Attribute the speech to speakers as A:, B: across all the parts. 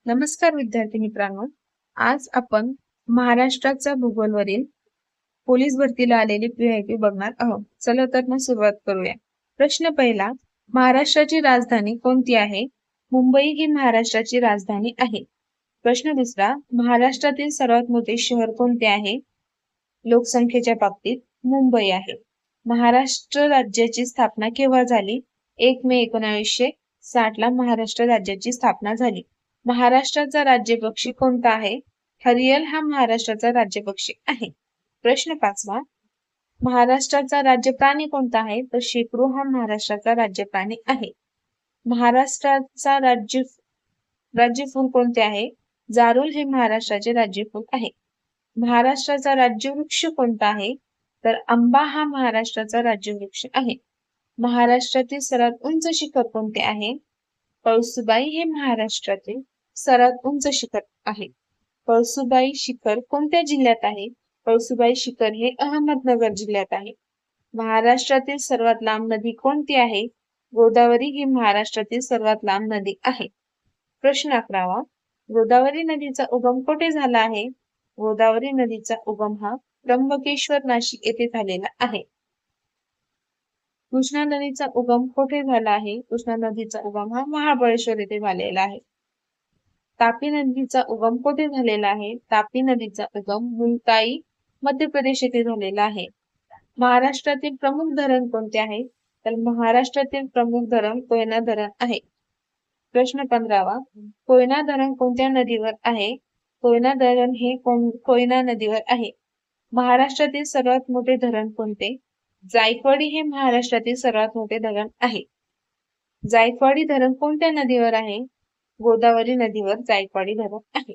A: नमस्कार विद्यार्थी मित्रांनो. आज आपण महाराष्ट्राच्या भूगोलवरील पोलीस भरतीला आलेली PIQ बघणार आहोत. चला तर मग सुरुवात करूया. प्रश्न पहिला, महाराष्ट्राची राजधानी कोणती आहे? मुंबई ही महाराष्ट्राची राजधानी आहे. प्रश्न दुसरा, महाराष्ट्रातील सर्वात मोठे शहर कोणते आहे? लोकसंख्येच्या बाबतीत मुंबई आहे. महाराष्ट्र राज्याची स्थापना केव्हा झाली? 1 मे 1960 ला महाराष्ट्र राज्याची स्थापना झाली. महाराष्ट्राचा राज्यपक्षी कोणता आहे? हरियल हा महाराष्ट्राचा राज्यपक्षी आहे. प्रश्न पाचवा, महाराष्ट्राचा राज्य प्राणी कोणता आहे? तर शेकडो हा महाराष्ट्राचा राज्य प्राणी आहे. महाराष्ट्राचा राज्यफूल कोणते आहे? जारुल हे महाराष्ट्राचे राज्यफूल आहे. महाराष्ट्राचा राज्यवृक्ष कोणता आहे? तर आंबा हा महाराष्ट्राचा राज्यवृक्ष आहे. महाराष्ट्रातील सर्वात उंच शिखर कोणते आहे? कळसुबाई हे महाराष्ट्रातील सर्वात उंच शिखर आहे. कळसुबाई शिखर कोणत्या जिल्ह्यात आहे? कळसुबाई शिखर हे अहमदनगर जिल्ह्यात आहे. महाराष्ट्रातील सर्वात लांब नदी कोणती आहे? गोदावरी ही महाराष्ट्रातील सर्वात लांब नदी आहे. प्रश्न 11वा, गोदावरी नदीचा उगम कुठे झाला आहे? गोदावरी नदीचा उगम हा त्र्यंबकेश्वर नाशिक येथे झालेला आहे. कृष्णा नदीचा उगम कुठे झाला आहे? कृष्णा नदीचा उगम हा महाबळेश्वर येथे झालेला आहे. तापी नदीचा उगम कुठे झालेला आहे? तापी नदीचा उगम मुलताई मध्य प्रदेश येथे झालेला आहे. महाराष्ट्रातील प्रमुख धरण कोणते आहे? तर महाराष्ट्रातील प्रमुख धरण कोयना धरण आहे. प्रश्न 15वा, कोयना धरण कोणत्या नदीवर आहे? कोयना धरण हे कोयना नदीवर आहे. महाराष्ट्रातील सर्वात मोठे धरण कोणते? जायकवाडी हे महाराष्ट्रातील सर्वात मोठे धरण आहे. जायकवाडी धरण कोणत्या नदीवर आहे? गोदावरी नदीवर जायकवाडी धरण आहे.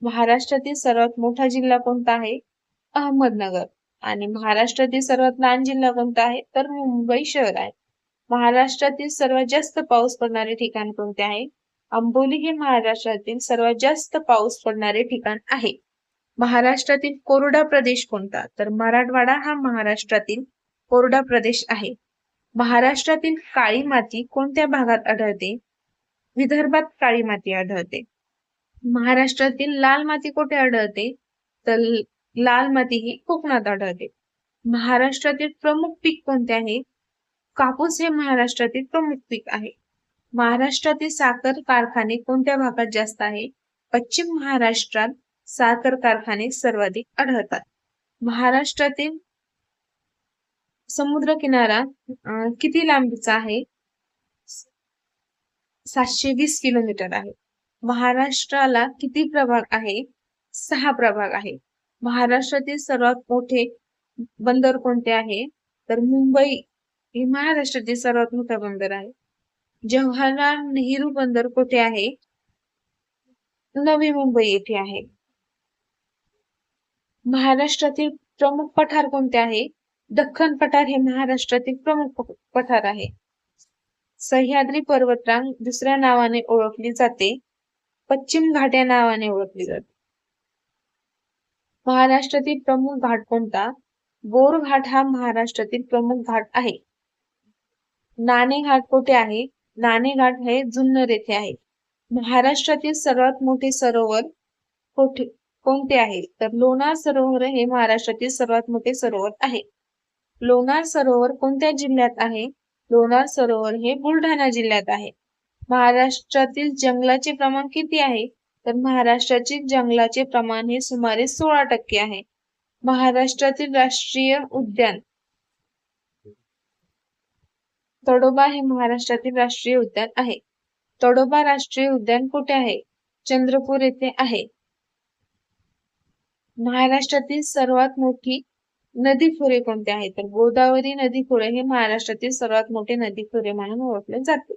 A: महाराष्ट्रातील सर्वात मोठा जिल्हा कोणता आहे? अहमदनगर. आणि महाराष्ट्रातील सर्वात लहान जिल्हा कोणता आहे? तर मुंबई शहर आहे. महाराष्ट्रातील सर्वात जास्त पाऊस पडणारे ठिकाण कोणते आहे? आंबोली हे महाराष्ट्रातील सर्वात जास्त पाऊस पडणारे ठिकाण आहे. महाराष्ट्रातील कोरडा प्रदेश कोणता? तर मराठवाडा हा महाराष्ट्रातील कोरडा प्रदेश आहे. महाराष्ट्रातील काळी माती कोणत्या भागात आढळते? विदर्भात काळी माती आढळते. महाराष्ट्रातील लाल माती कुठे आढळते? तर लाल माती ही कोकणात आढळते. महाराष्ट्रातील प्रमुख पीक कोणते आहे? कापूस हे महाराष्ट्रातील प्रमुख पीक आहे. महाराष्ट्रातील साखर कारखाने कोणत्या भागात जास्त आहे? पश्चिम महाराष्ट्रात साखर कारखाने सर्वाधिक आढळतात. महाराष्ट्रातील समुद्र किनारा किती लांबीचा आहे? 720 किलोमीटर आहे. महाराष्ट्राला किती प्रभाग आहे? 6 प्रभाग आहे. महाराष्ट्रातील सर्वात मोठे बंदर कोणते आहे? तर मुंबई हे महाराष्ट्रातील सर्वात मोठा बंदर आहे. जवाहरलाल नेहरू बंदर कुठे आहे? नवी मुंबई येथे आहे. महाराष्ट्रातील प्रमुख पठार कोणते आहे? दख्खन पठार हे महाराष्ट्रातील प्रमुख पठार आहे. सह्याद्री पर्वतरांग दुसऱ्या नावाने ओळखली जाते. पश्चिम घाट या नावाने ओळखली जाते. महाराष्ट्रातील प्रमुख घाट कोणता? बोर घाट हा महाराष्ट्रातील प्रमुख घाट आहे. नाणे घाट कुठे आहे? नाणे घाट हे जुन्नर येथे आहे. महाराष्ट्रातील सर्वात मोठे सरोवर कोणते आहे? तर लोणार सरोवर हे महाराष्ट्रातील सर्वात मोठे सरोवर आहे. लोणार सरोवर कोणत्या जिल्ह्यात आहे? लोणार सरोवर हे बुलढाणा जिल्ह्यात आहे. महाराष्ट्रातील जंगलाचे प्रमाण किती आहे? तर महाराष्ट्रातील जंगलाचे प्रमाण हे सुमारे 16% आहे. महाराष्ट्रातील राष्ट्रीय उद्यान तडोबा हे महाराष्ट्रातील राष्ट्रीय उद्यान आहे. तडोबा राष्ट्रीय उद्यान कुठे आहे? चंद्रपूर येथे आहे. महाराष्ट्रातील सर्वात मोठी नदी खोरे कोणते आहे? तर गोदावरी नदी खोरे हे महाराष्ट्रातील सर्वात मोठे नदी खोरे म्हणून ओळखले जाते.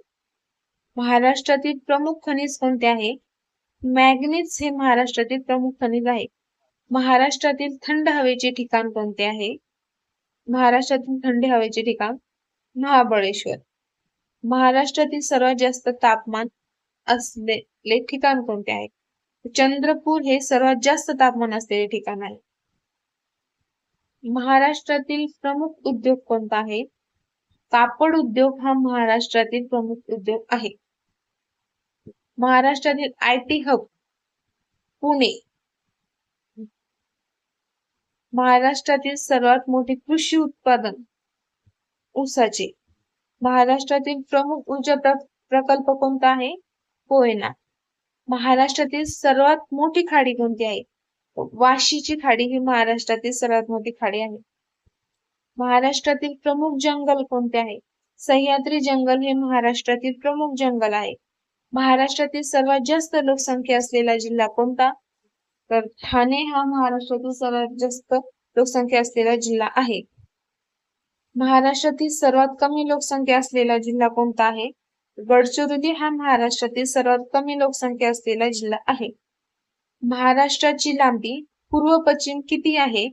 A: महाराष्ट्रातील प्रमुख खनिज कोणते आहे? मॅग्नीज हे महाराष्ट्रातील प्रमुख खनिज आहे. महाराष्ट्रातील थंड हवेचे ठिकाण कोणते आहे? महाराष्ट्रातील थंड हवेचे ठिकाण महाबळेश्वर. महाराष्ट्रातील सर्वात जास्त तापमान असलेले ठिकाण कोणते आहे? चंद्रपूर हे सर्वात जास्त तापमान असलेले ठिकाण आहे. महाराष्ट्रातील प्रमुख उद्योग कोणता आहे? कापड उद्योग हा महाराष्ट्रातील प्रमुख उद्योग आहे. महाराष्ट्रातील IT हब पुणे. महाराष्ट्रातील सर्वात मोठे कृषी उत्पादन ऊसाचे. महाराष्ट्रातील प्रमुख ऊर्जा प्रकल्प कोणता आहे? कोयना. महाराष्ट्रातील सर्वात मोठी खाडी कोणती आहे? वाशीची खाडी ही महाराष्ट्रातील सर्वात मोठी खाडी आहे. महाराष्ट्रातील प्रमुख जंगल कोणते आहे? सह्याद्री जंगल हे महाराष्ट्रातील प्रमुख जंगल आहे. महाराष्ट्रातील सर्वात जास्त लोकसंख्या असलेला जिल्हा कोणता? तर ठाणे हा महाराष्ट्रातील सर्वात जास्त लोकसंख्या असलेला जिल्हा आहे. महाराष्ट्रातील सर्वात कमी लोकसंख्या असलेला जिल्हा कोणता आहे? गडचिरोली हा महाराष्ट्रातील सर्वात कमी लोकसंख्या असलेला जिल्हा आहे. महाराष्ट्राची लांबी पूर्व पश्चिम किती आहे?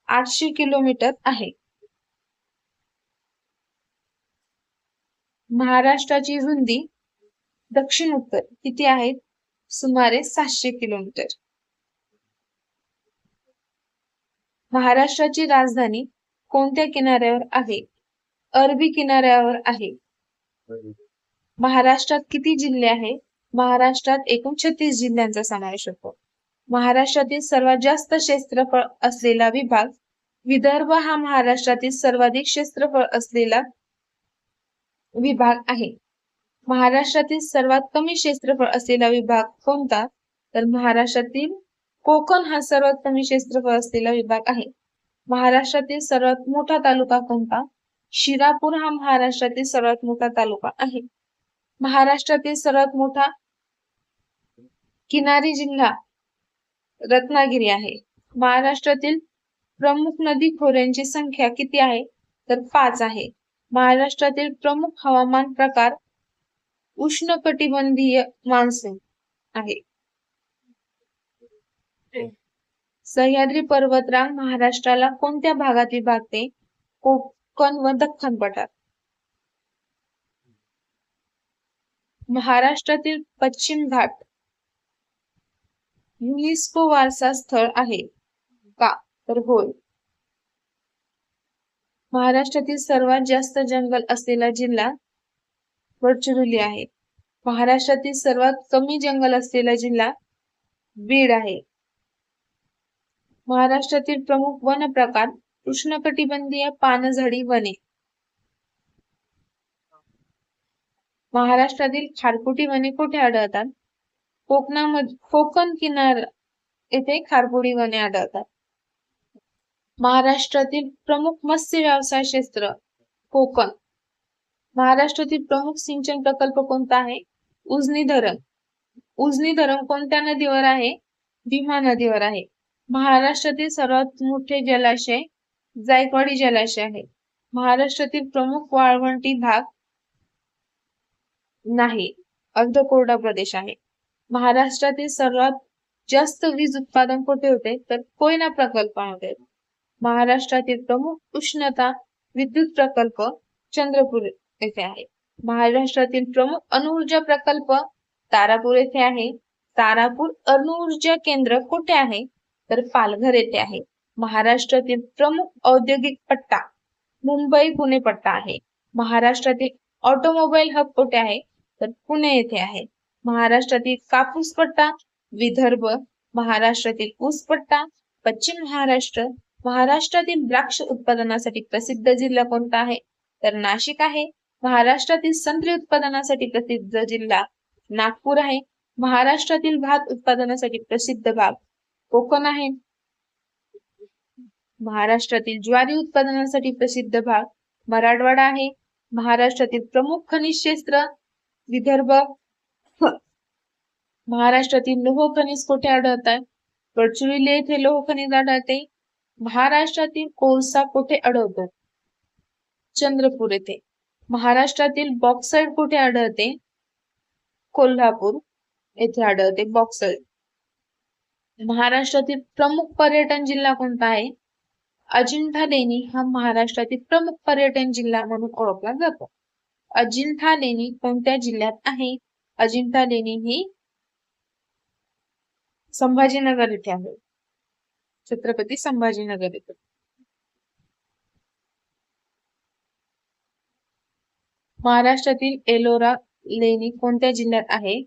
A: 800 किलोमीटर आहे. महाराष्ट्राची रुंदी दक्षिण उत्तर किती आहे? सुमारे 700 किलोमीटर. महाराष्ट्राची राजधानी कोणत्या किनाऱ्यावर आहे? अरबी किनाऱ्यावर आहे. महाराष्ट्रात किती जिल्हे आहेत? महाराष्ट्रात एकूण 36 जिल्ह्यांचा समावेश होतो. महाराष्ट्रातील सर्वात जास्त क्षेत्रफळ असलेला विभाग विदर्भ हा महाराष्ट्रातील सर्वाधिक क्षेत्रफळ असलेला विभाग आहे. महाराष्ट्रातील सर्वात कमी क्षेत्रफळ असलेला विभाग कोणता? तर महाराष्ट्रातील कोकण हा सर्वात कमी क्षेत्रफळ असलेला विभाग आहे. महाराष्ट्रातील सर्वात मोठा तालुका कोणता? शिरापूर हा महाराष्ट्रातील सर्वात मोठा तालुका आहे. महाराष्ट्रातील सर्वात मोठा किनारी जिल्हा रत्नागिरी आहे. महाराष्ट्रातील प्रमुख नदी खोऱ्यांची संख्या किती आहे? तर 5 आहे. महाराष्ट्रातील प्रमुख हवामान प्रकार उष्णकटिबंधीय मान्सून आहे. सह्याद्री पर्वतरांग महाराष्ट्राला कोणत्या भागात विभागते? कोकण व दख्खन पठार. महाराष्ट्रातील पश्चिम घाट युनेस्को वारसा स्थळ आहे का? तर होय. महाराष्ट्रातील सर्वात जास्त जंगल असलेला जिल्हा गडचिरोली आहे. महाराष्ट्रातील सर्वात कमी जंगल असलेला जिल्हा बीड आहे. महाराष्ट्रातील प्रमुख वन प्रकार उष्णकटिबंधीय पानझडी वने. महाराष्ट्रातील खारफुटी वने कुठे आढळतात? कोकण किनार येथे खारफुटी वने आढळतात. महाराष्ट्रातील प्रमुख मत्स्य व्यवसाय क्षेत्र कोकण. महाराष्ट्रातील प्रमुख सिंचन प्रकल्प कोणता आहे? उजनी धरण. उजनी धरण कोणत्या नदीवर आहे? भीमा नदीवर आहे. महाराष्ट्रातील सर्वात मोठे जलाशय जायकवाडी जलाशय आहे. महाराष्ट्रातील प्रमुख वाळवंटी भाग नाही, अर्धकोरडा प्रदेश आहे. महाराष्ट्रातील सर्वात जास्त वीज उत्पादन कुठे होते? तर कोयना प्रकल्पामध्ये. महाराष्ट्रातील प्रमुख उष्णता विद्युत प्रकल्प चंद्रपूर येथे आहे. महाराष्ट्रातील प्रमुख अणुऊर्जा प्रकल्प तारापूर येथे आहे. तारापूर अणुऊर्जा केंद्र कुठे आहे? तर पालघर येथे आहे. महाराष्ट्रातील प्रमुख औद्योगिक पट्टा मुंबई पुणे पट्टा आहे. महाराष्ट्रातील ऑटोमोबाईल हब कुठे आहे? तर पुणे येथे आहे. महाराष्ट्रातील कापूस पट्टा विदर्भ. महाराष्ट्रातील ऊस पट्टा पश्चिम महाराष्ट्र. महाराष्ट्रातील द्राक्ष उत्पादनासाठी प्रसिद्ध जिल्हा कोणता आहे? तर नाशिक आहे. महाराष्ट्रातील संत्री उत्पादनासाठी प्रसिद्ध जिल्हा नागपूर आहे. महाराष्ट्रातील भात उत्पादनासाठी प्रसिद्ध भाग कोकण आहे. महाराष्ट्रातील ज्वारी उत्पादनासाठी प्रसिद्ध भाग मराठवाडा आहे. महाराष्ट्रातील प्रमुख खनिज क्षेत्र विदर्भ. महाराष्ट्रातील लोह खनिज कुठे आढळतात? गडचिरोली येथे लोह खनिज आढळते. महाराष्ट्रातील कोळसा कुठे आढळतो? चंद्रपूर येथे. महाराष्ट्रातील बॉक्साईट कुठे आढळते? कोल्हापूर येथे आढळते बॉक्साईट. महाराष्ट्रातील प्रमुख पर्यटन जिल्हा कोणता आहे? अजिंठा लेणी हा महाराष्ट्रातील प्रमुख पर्यटन जिल्हा म्हणून ओळखला जातो. अजिंठा लेणी कोणत्या जिल्ह्यात आहे? अजिंठा लेणी ही संभाजीनगर येथे आहे. छत्रपती संभाजीनगर येथे. महाराष्ट्रातील एलोरा लेणी कोणत्या जिल्ह्यात आहे?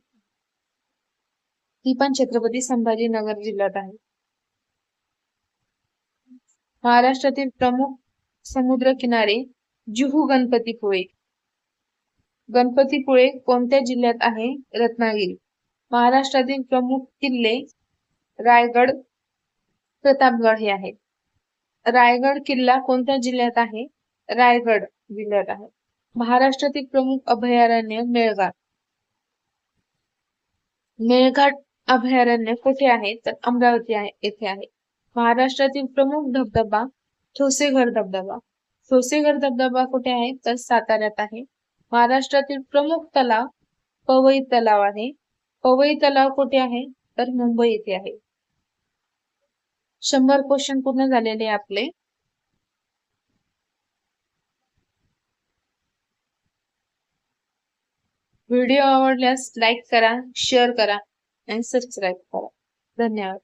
A: ती पण छत्रपती संभाजीनगर जिल्ह्यात आहे. महाराष्ट्रातील प्रमुख समुद्र किनारे जुहू गणपतीपुळे. गणपतीपुळे कोणत्या जिल्ह्यात आहे? रत्नागिरी. महाराष्ट्रातील प्रमुख किल्ले रायगड, प्रतापगड हे आहेत. रायगड किल्ला कोणत्या जिल्ह्यात आहे? रायगड जिल्ह्यात आहे. महाराष्ट्रातील प्रमुख अभयारण्य मेळघाट. मेळघाट अभयारण्य कुठे आहे? तर अमरावती येथे आहे. महाराष्ट्रातील प्रमुख धबधबा ठोसेघर धबधबा. ठोसेघर धबधबा कुठे आहे? तर साताऱ्यात आहे. महाराष्ट्रातील प्रमुख तलाव पवई तलाव आहे. पवई तलाव कुठे आहे? तर मुंबई येथे आहे. 100 क्वेश्चन पूर्ण झालेले आपले. व्हिडिओ आवडल्यास लाईक करा, शेअर करा आणि सबस्क्राईब करा. धन्यवाद.